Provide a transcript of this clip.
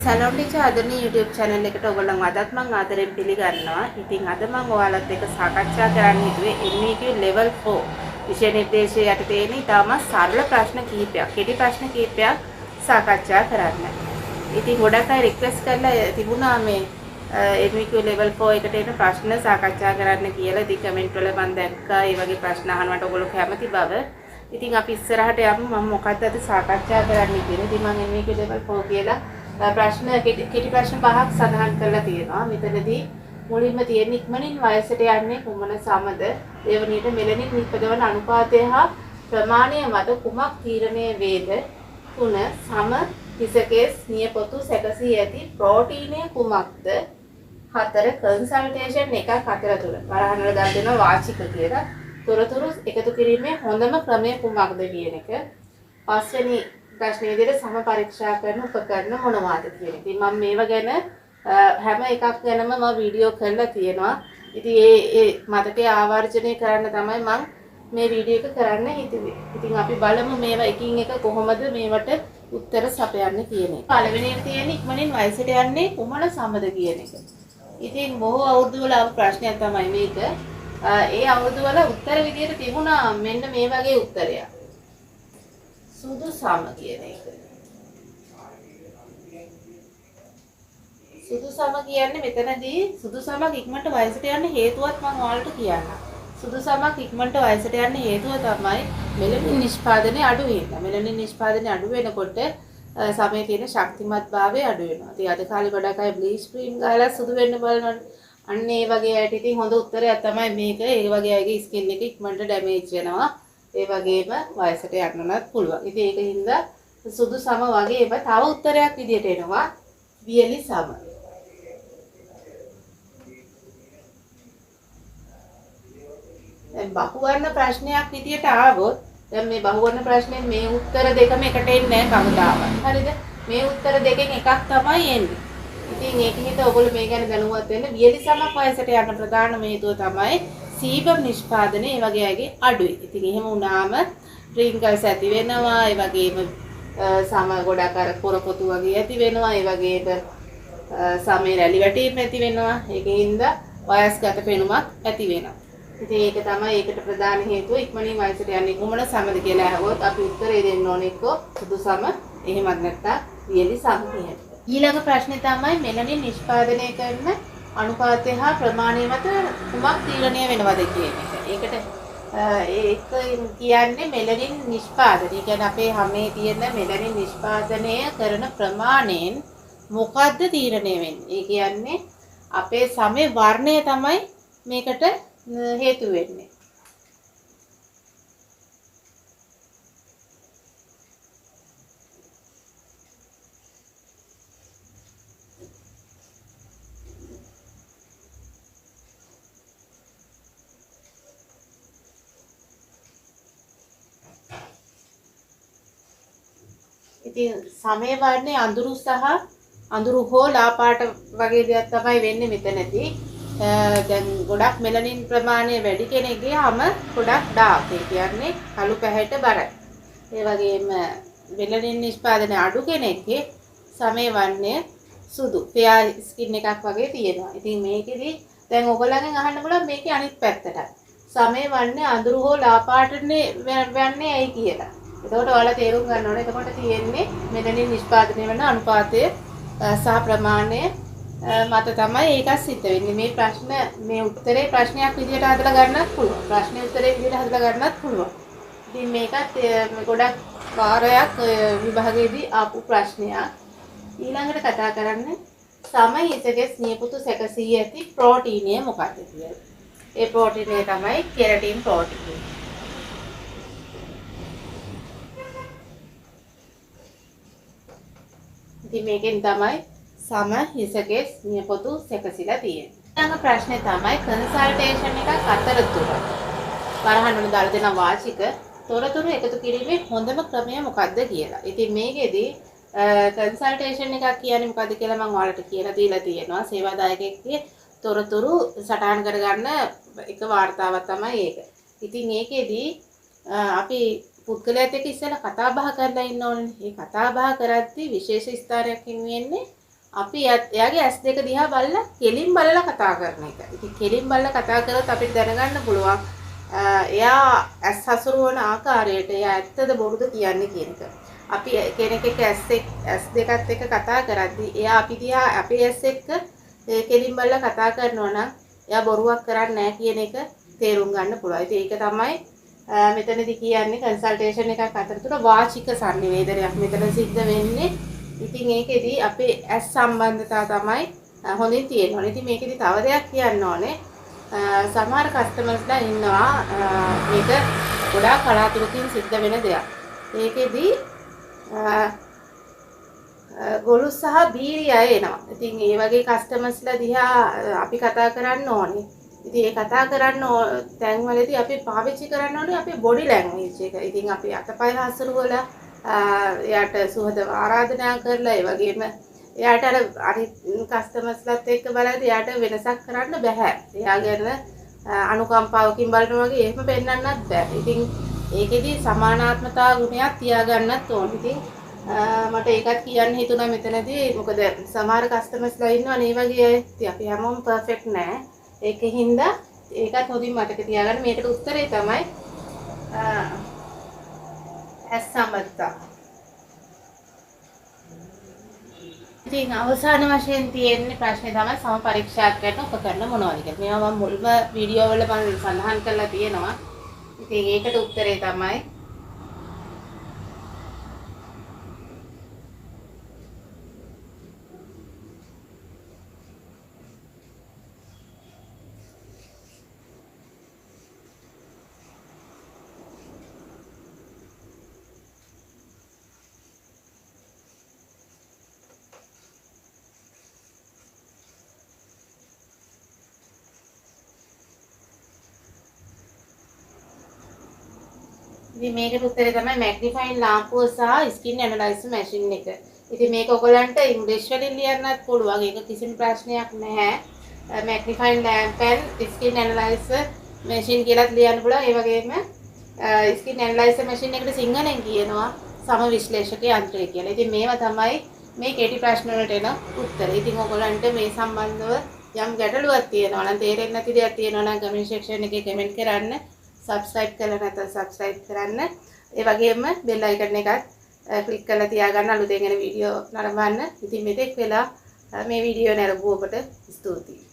Salon teacher ආදරණීය YouTube channel එකට ඔයගොල්ලන් අදත් මම ආදරෙන් පිළිගන්නවා. ඉතින් අද මම ඔයාලත් එක්ක සාකච්ඡා කරන්න හිතුවේ MEQ level 4 විෂය නිර්දේශයේ යටතේ තියෙන ඉතාමත් සරල ප්‍රශ්න කිහිපයක්, කෙටි ප්‍රශ්න කිහිපයක් සාකච්ඡා කරන්න. ඉතින් ගොඩක් අය රික්වෙස්ට් කරලා තිබුණා මේ MEQ level 4 එකට එන ප්‍රශ්න සාකච්ඡා කරන්න කියලා. ඉතින් කමෙන්ට් වල මම දැක්කා මේ වගේ ප්‍රශ්න අහනවට ඔයගොල්ලෝ කැමති බව. ඉතින් අපි ඉස්සරහට යමු. මම මොකක්ද අද සාකච්ඡා කරන්න කියලා. ඉතින් මම MEQ level 4 කියලා ප්‍රශ්න කෙටි ප්‍රශ්න පහක් සඳහන් කරලා තියෙනවා. මෙතනදී මුලින්ම තියෙන ඉක්මනින් වයසට යන්නේ කුමන සමද? දෙවනියට මෙලනින් නිපදවන අනුපාතය හා ප්‍රමාණය මත කුමක් තීරණය වේද? 3 සම හිසකේස් නියපොතු සැකසී ඇති ප්‍රෝටීනය කුමක්ද? 4 කන්සල්ටේෂන් එකක් අතර තුන. වරහන් වල දාලා දෙනවා වාචික කියලා. තොරතුරු එකතු කිරීමේ හොඳම ක්‍රමය කුමක්ද කියන එක. 5 වෙනි ප්‍රශ්නේ විදිහට සම පරීක්ෂා කරන උපකරණ මොනවාද කියන එක. ඉතින් මම මේවා ගැන හැම එකක් ගැනම මම වීඩියෝ කරලා තියෙනවා. ඉතින් ඒ මතකයේ ආවර්ජනය කරන්න තමයි මම මේ වීඩියෝ එක කරන්න හිතුවේ. ඉතින් අපි බලමු මේවා එකින් එක කොහොමද මේවට උත්තර සපයන්නේ කියන එක. පළවෙනියට තියෙන ඉක්මනින් වයසට යන්නේ කුමන සමද කියන එක. ඉතින් බොහෝ අවුරුදු වල ආපු ප්‍රශ්නයක් තමයි මේක. ඒ අවුරුදු වල උත්තර විදියට තිබුණා මෙන්න මේ වගේ උත්තරයක්. සුදු සම කියන එක. සුදු සම කියන්නේ මෙතනදී සුදු සමක් ඉක්මනට වයසට යන්න හේතුවත් මම ඔයාලට කියන්නම්. සුදු සමක් ඉක්මනට වයසට යන්න හේතුව තමයි මෙලනින් නිෂ්පාදනය අඩු වීම. මෙලනින් නිෂ්පාදනය අඩු වෙනකොට සමේ තියෙන ශක්තිමත්භාවය අඩු වෙනවා. ඉතින් අද කාලේ ගොඩක් අය බ්ලීච් ක්‍රීම් ගාලා සුදු වෙන්න බලනවා. අන්න ඒ වගේ අයට ඉතින් හොඳ උත්තරයක් තමයි මේක. ඒ වගේ අයගේ ස්කින් එක ඉක්මනට ඩැමේජ් වෙනවා. ඒ වගේම වයසට යන්නත් පුළුවන්. ඉතින් ඒකින්ද සුදු සම වගේම තව උත්තරයක් විදියට එනවා වියලි සම. දැන් බහුවර්ණ ප්‍රශ්නයක් විදියට ආවොත් දැන් මේ බහුවර්ණ ප්‍රශ්නේ මේ උත්තර දෙකම එකට එන්නේ නැහැ කවදාවත්. හරිද? මේ උත්තර දෙකෙන් එකක් තමයි එන්නේ. ඉතින් ඒකින්ද ඔයගොල්ලෝ මේ ගැන දැනුවත් වෙන්න. වියලි සමක් වයසට යන ප්‍රධානම හේතුව තමයි සීබම් නිෂ්පාදනය ඒ වගේ අයගේ අඩුයි. ඉතින් එහෙම වුණාම රින්කල්ස් ඇති වෙනවා. ඒ වගේම සම ගොඩක් අර පොරපොතු වගේ ඇති වෙනවා. ඒ වගේම සමේ රැලි වැටීම් ඇති වෙනවා. ඒකින්ද වයස්ගත පෙනුමක් ඇති වෙනවා. ඉතින් ඒක තමයි ඒකට ප්‍රධාන හේතුව. ඉක්මනින් වයසට යන්නේ කුමන සමද කියලා අහුවොත් අපි උත්තරේ දෙන්න ඕනේ එක්කෝ සුදු සම එහෙමත් නැත්නම් වියලි සම කියන. ඊළඟ ප්‍රශ්නේ තමයි මෙලනින් නිෂ්පාදනය කරන අනුපාතය හා ප්‍රමාණය මත කුමක් තීරණය වෙනවද කියන එක. ඒකට ඒක කියන්නේ මෙලනින් නිෂ්පාදනය. ඒ කියන්නේ අපේ හැමේ තියෙන මෙලනින් නිෂ්පාදනය කරන ප්‍රමාණයෙන් මොකද්ද තීරණය වෙන්නේ? ඒ කියන්නේ අපේ සමේ වර්ණය තමයි මේකට හේතු වෙන්නේ. ඉතින් සමේ වර්ණයේ අඳුරු සහ අඳුරු හෝ ලා පාට වගේ දේවල් තමයි වෙන්නේ මෙතනදී. දැන් ගොඩක් මෙලනින් ප්‍රමාණය වැඩි කෙනෙක්ගේ හැම ගොඩක් ඩාර්ක්. ඒ කියන්නේ කළු පැහැයට බරයි. ඒ වගේම මෙලනින් නිෂ්පාදනය අඩු කෙනෙක්ගේ සමේ වර්ණය සුදු ෆෙයා ස්කින් එකක් වගේ තියෙනවා. ඉතින් මේකෙදි දැන් ඔයගොල්ලන්ගෙන් අහන්න පුළුවන් මේකේ අනිත් පැත්තට. සමේ වර්ණය අඳුරු හෝ ලා පාටනේ වන්නේ ඇයි කියලා. එතකොට ඔයාලා තේරුම් ගන්න ඕනේ. එතකොට තියෙන්නේ මෙලනින් නිෂ්පාදනය වෙන අනුපාතය සහ ප්‍රමාණය මත තමයි ඒක සිද්ධ වෙන්නේ. මේ ප්‍රශ්න මේ උත්තරේ ප්‍රශ්නයක් විදියට හදලා ගන්නත් පුළුවන්. ප්‍රශ්නේ උත්තරේ විදියට හදලා ගන්නත් පුළුවන්. ඉතින් මේකත් ගොඩක් වාරයක් විභාගයේදී ආපු ප්‍රශ්නයක්. ඊළඟට කතා කරන්නේ සම හිසකෙස් නියපොතු සැකසී ඇති ප්‍රෝටීනය මොකක්ද කියලා. ඒ ප්‍රෝටීනය තමයි කෙරටින් ප්‍රෝටීනය. ඉතින් මේකෙන් තමයි සම හිසකෙස් නියපොතු සැකසීලා තියෙන්නේ. ඊළඟ ප්‍රශ්නේ තමයි කන්සල්ටේෂන් එකක් අතරතුර. වරහන් වල දාලා දෙන වාචික තොරතුරු එකතු කිරීමේ හොඳම ක්‍රමය මොකක්ද කියලා. ඉතින් මේකෙදි කන්සල්ටේෂන් එකක් කියන්නේ මොකද්ද කියලා මම ඔයාලට කියලා දීලා තියෙනවා. සේවාදායකයෙක්ගේ තොරතුරු සටහන් කරගන්න එක වාර්තාවක් තමයි ඒක. ඉතින් ඒකෙදි අපි පුද්ගලයාත් එක්ක ඉස්සෙල්ලා කතා බහ කරලා ඉන්න ඕනේ. මේ කතා බහ කරද්දී විශේෂ ස්ථානයක් හිමි වෙන්නේ අපි එයාගේ S2 දිහා බලලා කෙලින් බලලා කතා කරන එක. ඉතින් කෙලින් බලලා කතා කරොත් අපිට දැනගන්න පුළුවන් එයා ඇස් හසුරුවන ආකාරයට එයා ඇත්තද බොරුද කියන්නේ කියන එක. අපි කෙනෙක් එක්ක S2ත් එක්ක කතා කරද්දී එයා අපි දිහා අපේ S එක්ක කෙලින් බලලා කතා කරනවා නම් එයා බොරුවක් කරන්නේ නැහැ කියන එක තේරුම් ගන්න පුළුවන්. ඉතින් ඒක තමයි මෙතනදී කියන්නේ කන්සල්ටේෂන් එකක් අතරතුර වාචික sannivedanayak මෙතන සිද්ධ වෙන්නේ. ඉතින් ඒකෙදී අපේ ඇස් සම්බන්ධතාව තමයි හොඳින් තියෙන්න ඕනේ. ඉතින් මේකෙදි තව දෙයක් කියන්න ඕනේ. සමහර කස්ටමර්ස්ලා ඉන්නවා මේක ගොඩාක් කලාතුරකින් සිද්ධ වෙන දෙයක්. ඒකෙදි ගොළු සහ බීරි අය එනවා. ඉතින් මේ වගේ කස්ටමර්ස්ලා දිහා අපි කතා කරන්න ඕනේ. ඉතින් ඒ කතා කරන්න තැන්වලදී අපි පාවිච්චි කරන්න ඕනේ අපේ බොඩි ලැන්ග්වේජ් එක. ඉතින් අපි අතපය හසුරුවලා එයාට සුහදව ආරාධනා කරලා ඒ වගේම එයාට අනිත් කස්ටමර්ස්ලාත් එක්ක බලද්දී එයාට වෙනසක් කරන්න බෑ. එයා ගැන අනුකම්පාවකින් බලනවා වගේ එහෙම පෙන්වන්නත් බෑ. ඉතින් ඒකෙදි සමානාත්මතාව ගුණයක් තියාගන්නත් ඕනේ. ඉතින් මට ඒකත් කියන්න හිතුණා මෙතනදී. මොකද සමහර කස්ටමර්ස්ලා ඉන්නවා මේ වගේ අය. ඉතින් අපි හැමෝම පර්ෆෙක්ට් නෑ. ඒකින්ද ඒකත් හොඳින් මතක තියාගන්න. මේකට උත්තරේ තමයි සම්බන්ධතා. ඉතින් අවසාන වශයෙන් තියෙන්නේ ප්‍රශ්නේ තමයි සම පරීක්ෂාවක් කරන උපකරණ මොනවද කියලා. මේවා මම මුල්ම වීඩියෝ වල මම සඳහන් කරලා තියෙනවා. ඉතින් ඒකට උත්තරේ තමයි ඉතින් මේකට උත්තරේ තමයි මැග්නිෆයින් ලාම්පුව සහ ස්කින් ඇනලයිසර් මැෂින් එක. ඉතින් මේක ඔයගලන්ට ඉංග්‍රීසි වලින් ලියන්නත් පුළුවන්. ඒක කිසිම ප්‍රශ්නයක් නැහැ. Magnifying lamp and skin ඇනලයිසර් machine කියලාත් ලියන්න පුළුවන්. ඒ වගේම ස්කින් ඇනලයිසර් මැෂින් එකට සිංහලෙන් කියනවා සම විශ්ලේෂක යන්ත්‍රය කියලා. ඉතින් මේවා තමයි මේ කෙටි ප්‍රශ්න වලට එන උත්තර. ඉතින් ඔයගලන්ට මේ සම්බන්ධව යම් ගැටලුවක් තියෙනවා නම් තේරෙන්නේ නැති දෙයක් තියෙනවා නම් කමෙන්ට් සෙක්ෂන් එකේ කමෙන්ට් කරන්න. සබ්ස්ක්‍රයිබ් කරලා නැත්නම් සබ්ස්ක්‍රයිබ් කරන්න. ඒ වගේම බෙල් අයිකන් එකත් ක්ලික් කරලා තියාගන්න අලුතෙන් එන වීඩියෝ නරඹන්න. ඉතින් මෙතෙක් වෙලා මේ වීඩියෝ නරඹුව ඔබට ස්තුතියි.